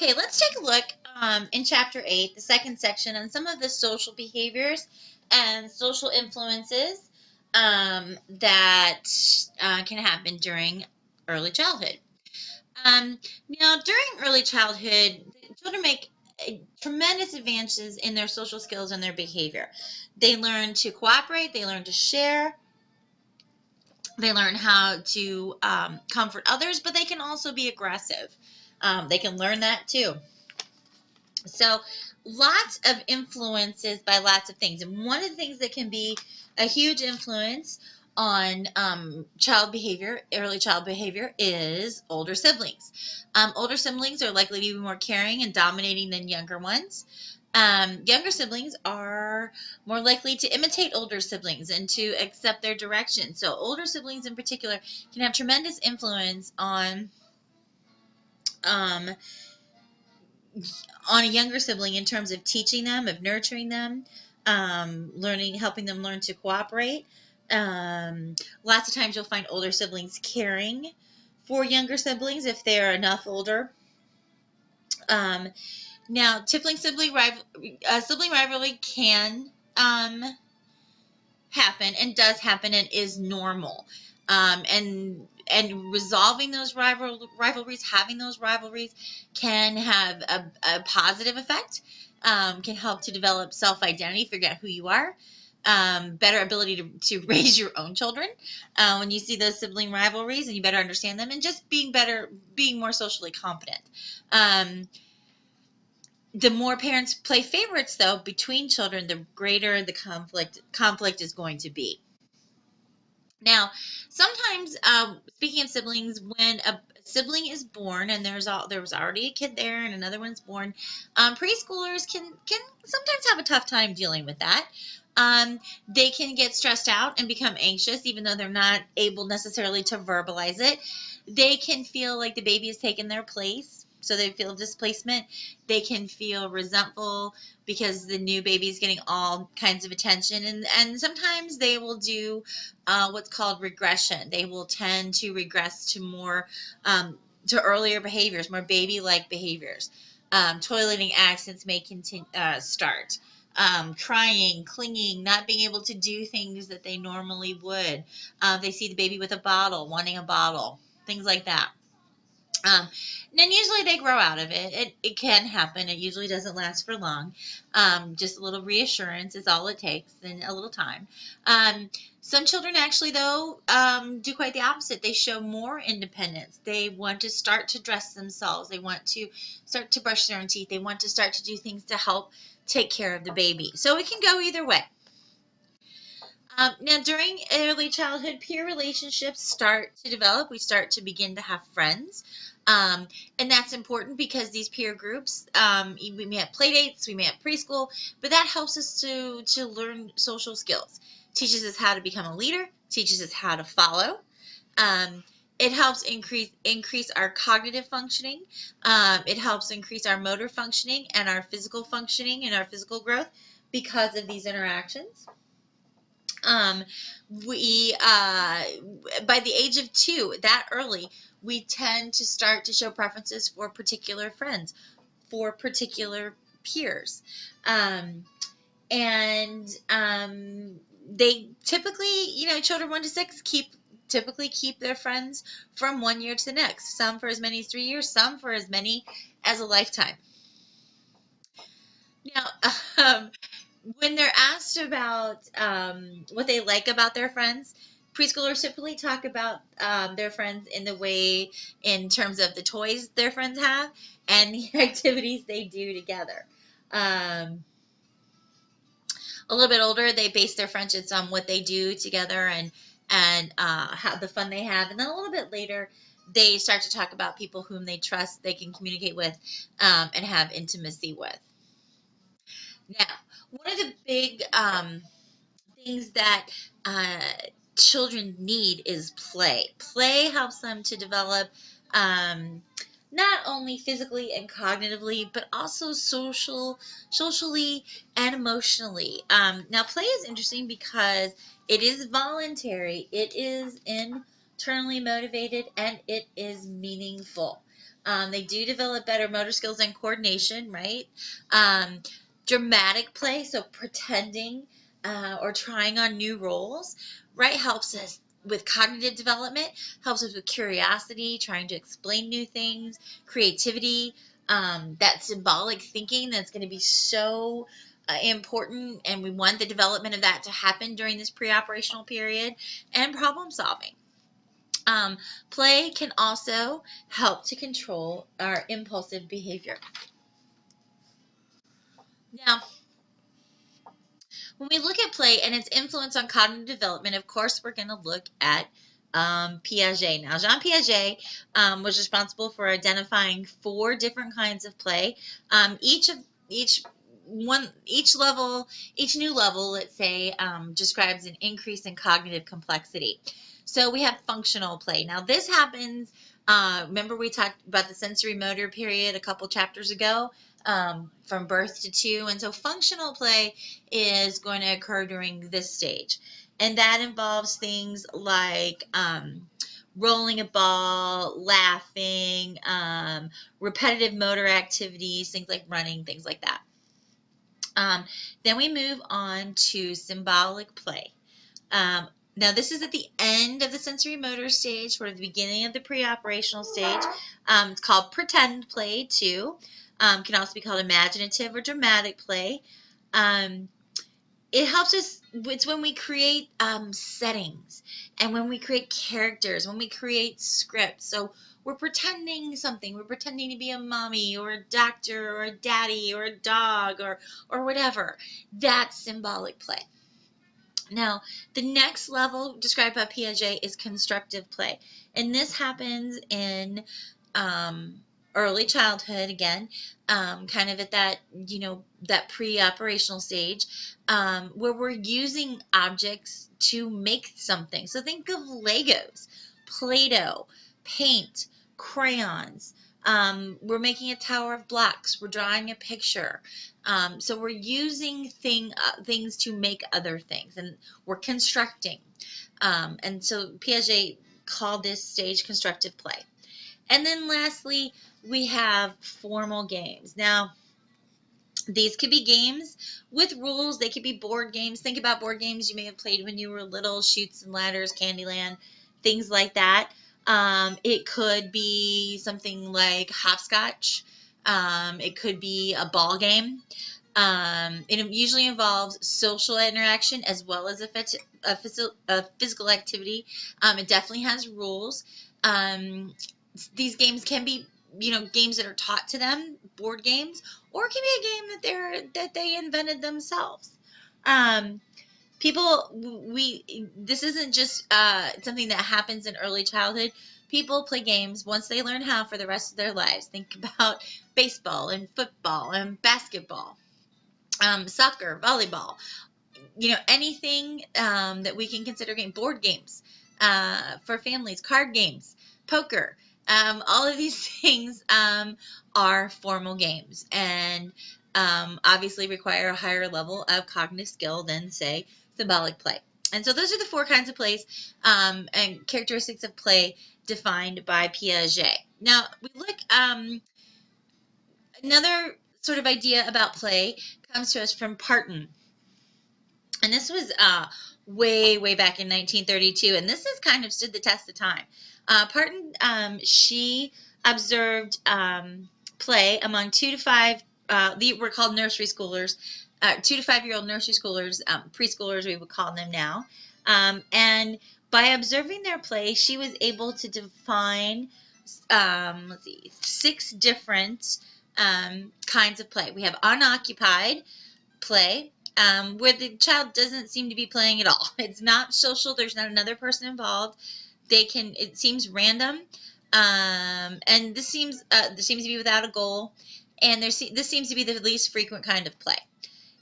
Okay, let's take a look in Chapter 8, the second section, on some of the social behaviors and social influences that can happen during early childhood. Now, during early childhood, children make tremendous advances in their social skills and their behavior. They learn to cooperate, they learn to share, they learn how to comfort others, but they can also be aggressive. They can learn that too. So lots of influences by lots of things. And one of the things that can be a huge influence on child behavior, early child behavior, is older siblings. Older siblings are likely to be more caring and dominating than younger ones. Younger siblings are more likely to imitate older siblings and to accept their direction. So older siblings in particular can have tremendous influence on a younger sibling in terms of teaching them, of nurturing them, helping them learn to cooperate. Lots of times you'll find older siblings caring for younger siblings if they're enough older. Now, sibling rivalry can happen and does happen and is normal. And resolving those rivalries, having those rivalries, can have a positive effect, can help to develop self-identity, figure out who you are, better ability to raise your own children when you see those sibling rivalries, and you better understand them, and just being more socially competent. The more parents play favorites, though, between children, the greater the conflict is going to be. Now, sometimes, speaking of siblings, when a sibling is born and there was already a kid there and another one's born, preschoolers can sometimes have a tough time dealing with that. They can get stressed out and become anxious, even though they're not able necessarily to verbalize it. They can feel like the baby has taken their place, so they feel displacement. They can feel resentful because the new baby is getting all kinds of attention, and sometimes they will do what's called regression. They will tend to regress to more to earlier behaviors, more baby-like behaviors. Toileting accidents may start. Crying, clinging, not being able to do things that they normally would. They see the baby with a bottle, wanting a bottle, things like that. Then usually they grow out of it. It can happen. It usually doesn't last for long. Just a little reassurance is all it takes, and a little time. Some children actually, though, do quite the opposite. They show more independence. They want to start to dress themselves. They want to start to brush their own teeth. They want to start to do things to help take care of the baby. So it can go either way. Now, during early childhood, peer relationships start to develop. We start to begin to have friends. And that's important because these peer groups, we may have play dates, we may have preschool, but that helps us to learn social skills. Teaches us how to become a leader, teaches us how to follow. It helps increase our cognitive functioning. It helps increase our motor functioning and our physical functioning and our physical growth because of these interactions. By the age of 2, that early, we tend to start to show preferences for particular friends, for particular peers. They typically, children 1 to 6 typically keep their friends from 1 year to the next. Some for as many as 3 years, some for as many as a lifetime. Now, when they're asked about what they like about their friends, preschoolers typically talk about their friends in terms of the toys their friends have and the activities they do together. A little bit older, they base their friendships on what they do together and how the fun they have. And then a little bit later, they start to talk about people whom they trust, they can communicate with, and have intimacy with. Now, one of the big things that children need is play. Play helps them to develop not only physically and cognitively, but also socially and emotionally. Now, play is interesting because it is voluntary, it is internally motivated, and it is meaningful. They do develop better motor skills and coordination, right? Dramatic play, so pretending or trying on new roles, right, helps us with cognitive development, helps us with curiosity, trying to explain new things, creativity, that symbolic thinking that's going to be so important, and we want the development of that to happen during this pre-operational period, and problem solving. Play can also help to control our impulsive behavior. Now, when we look at play and its influence on cognitive development, of course, we're going to look at Piaget. Now, Jean Piaget was responsible for identifying 4 different kinds of play. Each new level, let's say, describes an increase in cognitive complexity. So we have functional play. Now, this happens. Remember we talked about the sensory motor period a couple chapters ago, from birth to 2, and so functional play is going to occur during this stage, and that involves things like rolling a ball, laughing, repetitive motor activities, things like running, things like that. Then we move on to symbolic play. Now, this is at the end of the sensory motor stage, sort of the beginning of the pre-operational stage. It's called pretend play, too. Can also be called imaginative or dramatic play. It helps us, it's when we create settings, and when we create characters, when we create scripts. So we're pretending something. We're pretending to be a mommy or a doctor or a daddy or a dog or whatever. That's symbolic play. Now, the next level described by Piaget is constructive play. And this happens in early childhood, again, kind of at that, that pre-operational stage, where we're using objects to make something. So think of Legos, Play-Doh, paint, crayons. We're making a tower of blocks. We're drawing a picture. So we're using things to make other things, and we're constructing. And so Piaget called this stage constructive play. And then lastly, we have formal games. Now, these could be games with rules. They could be board games. Think about board games you may have played when you were little, Chutes and Ladders, Candyland, things like that. It could be something like hopscotch. It could be a ball game. It usually involves social interaction as well as a physical activity. It definitely has rules. These games can be, games that are taught to them, board games, or it can be a game that they invented themselves. This isn't just something that happens in early childhood. People play games once they learn how for the rest of their lives. Think about baseball and football and basketball, soccer, volleyball, anything that we can consider board games for families, card games, poker. All of these things are formal games, and obviously require a higher level of cognitive skill than, say, symbolic play. And so those are the 4 kinds of plays and characteristics of play defined by Piaget. Now, we look, another sort of idea about play comes to us from Parten. And this was way back in 1932, and this has kind of stood the test of time. Parten, she observed play among 2 to 5, were called nursery schoolers, 2 to 5-year-old nursery schoolers, preschoolers we would call them now. And by observing their play, she was able to define, 6 different kinds of play. We have unoccupied play, where the child doesn't seem to be playing at all. It's not social. There's not another person involved. It seems random, and this seems to be without a goal, and this seems to be the least frequent kind of play.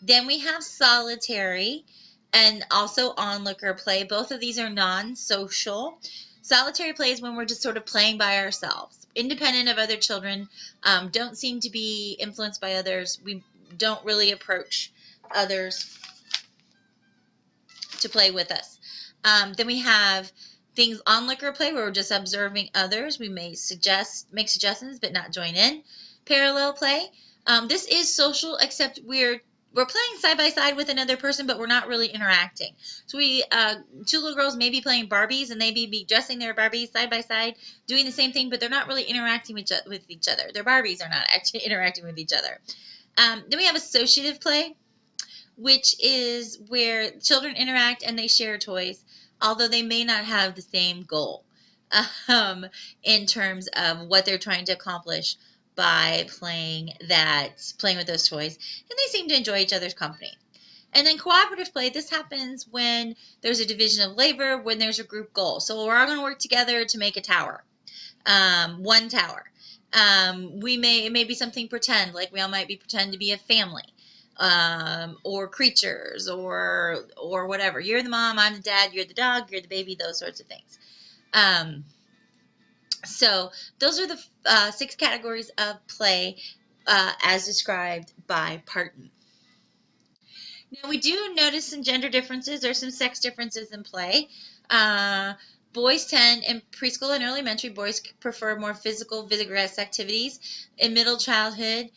Then we have solitary and also onlooker play. Both of these are non-social. Solitary play is when we're just sort of playing by ourselves, independent of other children, don't seem to be influenced by others. We don't really approach others to play with us. Then we have Things onlooker play, where we're just observing others. We may make suggestions, but not join in. Parallel play. This is social, except we're playing side by side with another person, but we're not really interacting. So two little girls may be playing Barbies, and they may be dressing their Barbies side by side, doing the same thing, but they're not really interacting with each other. Their Barbies are not actually interacting with each other. Then we have associative play, which is where children interact and they share toys, although they may not have the same goal in terms of what they're trying to accomplish by playing with those toys, and they seem to enjoy each other's company. And then cooperative play, this happens when there's a division of labor, when there's a group goal. So we're all going to work together to make a tower, one tower. It may be something pretend, like we all might be pretend to be a family, or creatures, or whatever. You're the mom, I'm the dad, you're the dog, you're the baby, those sorts of things. So those are the 6 categories of play as described by Parten. Now, we do notice some gender differences or some sex differences in play. Boys tend, in preschool and elementary, boys prefer more physical, vigorous activities. In middle childhood,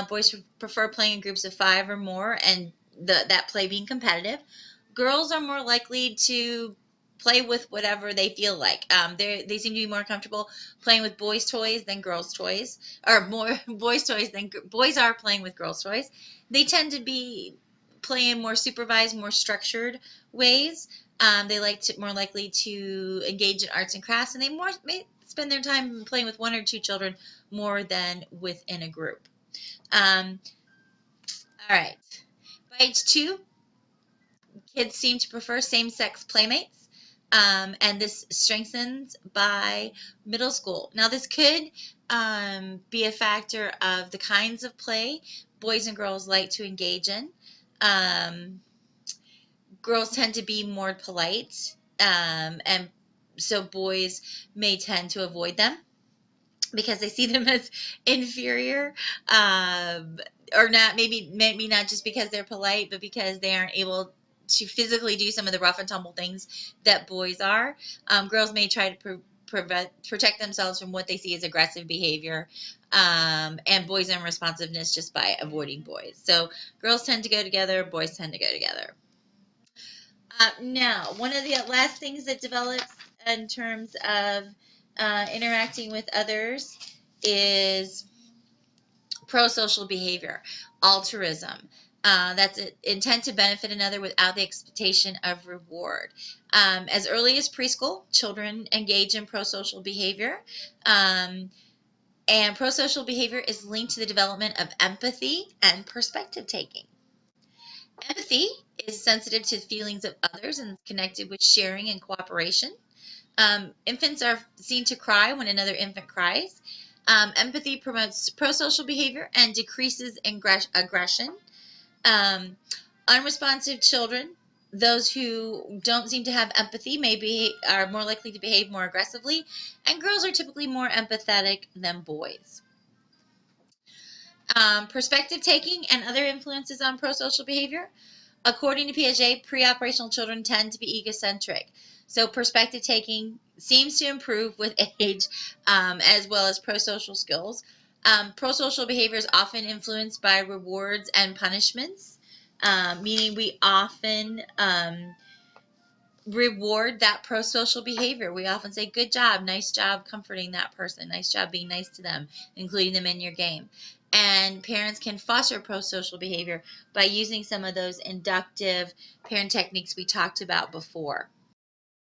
boys prefer playing in groups of 5 or more, and that play being competitive. Girls are more likely to play with whatever they feel like. They seem to be more comfortable playing with boys' toys than girls' toys, or more boys' toys than boys are playing with girls' toys. They tend to be playing more supervised, more structured ways. They more likely to engage in arts and crafts, and they may spend their time playing with 1 or 2 children more than within a group. All right. By age 2, kids seem to prefer same-sex playmates, and this strengthens by middle school. Now, this could be a factor of the kinds of play boys and girls like to engage in. Girls tend to be more polite, and so boys may tend to avoid them because they see them as inferior, or not, maybe not just because they're polite, but because they aren't able to physically do some of the rough and tumble things that boys are. Girls may try to protect themselves from what they see as aggressive behavior, and boys' unresponsiveness just by avoiding boys. So girls tend to go together, boys tend to go together. Now, one of the last things that develops in terms of interacting with others is prosocial behavior, altruism. That's intent to benefit another without the expectation of reward. As early as preschool, children engage in prosocial behavior. And prosocial behavior is linked to the development of empathy and perspective taking. Empathy is sensitive to the feelings of others and connected with sharing and cooperation. Infants are seen to cry when another infant cries. Empathy promotes prosocial behavior and decreases aggression. Unresponsive children, those who don't seem to have empathy, are more likely to behave more aggressively, and girls are typically more empathetic than boys. Perspective taking and other influences on prosocial behavior. According to Piaget, pre-operational children tend to be egocentric. So perspective taking seems to improve with age, as well as prosocial skills. Prosocial behavior is often influenced by rewards and punishments, meaning we often reward that prosocial behavior. We often say, good job, nice job comforting that person, nice job being nice to them, including them in your game. And parents can foster prosocial behavior by using some of those inductive parent techniques we talked about before.